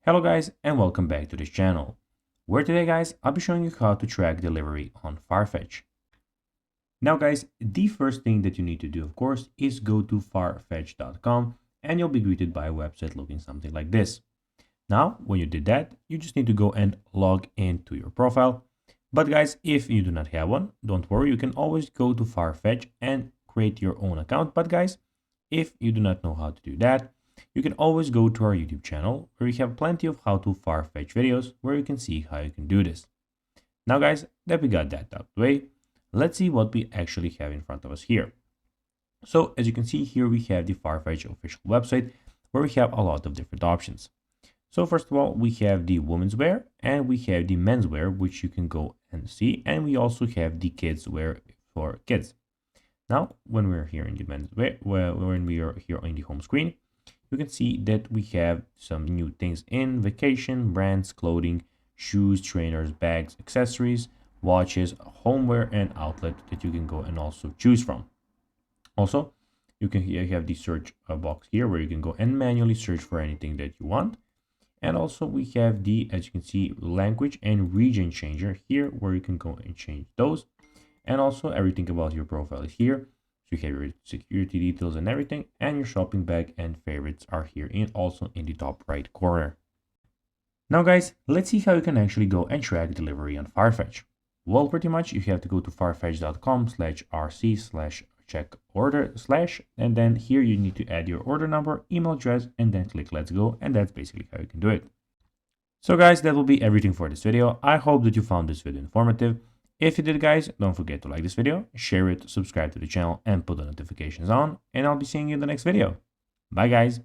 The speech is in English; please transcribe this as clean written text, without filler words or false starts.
Hello guys and welcome back to this channel, where today guys I'll be showing you how to track delivery on Farfetch. Now guys, the first thing that you need to do of course is go to farfetch.com and you'll be greeted by a website looking something like this. Now when you did that, you just need to go and log into your profile. But guys, if you do not have one, don't worry, you can always go to Farfetch and create your own account. But guys, if you do not know how to do that, you can always go to our YouTube channel where we have plenty of how to Farfetch videos where you can see how you can do this. Now guys, that we got that out of the way, let's see what we actually have in front of us here. So as you can see here, we have the Farfetch official website where we have a lot of different options. So first of all, we have the women's wear and we have the men's wear, which you can go and see. And we also have the kids wear for kids. Now, when we're here in the men's wear, when we are here on the home screen, you can see that we have some new things in vacation, brands, clothing, shoes, trainers, bags, accessories, watches, homeware, and outlet that you can go and also choose from. Also, you have the search box here where you can go and manually search for anything that you want. And also we have the, as you can see, language and region changer here where you can go and change those. And also everything about your profile is here. So you have your security details and everything, and your shopping bag and favorites are here and also in the top right corner. Now guys, let's see how you can actually go and track delivery on Farfetch. Well, pretty much you have to go to farfetch.com/rc/check order/ and then here you need to add your order number, email address, and then click let's go, and that's basically how you can do it. So guys, that will be everything for this video. I hope that you found this video informative. If you did guys, don't forget to like this video, share it, subscribe to the channel, and put the notifications on, and I'll be seeing you in the next video. Bye guys.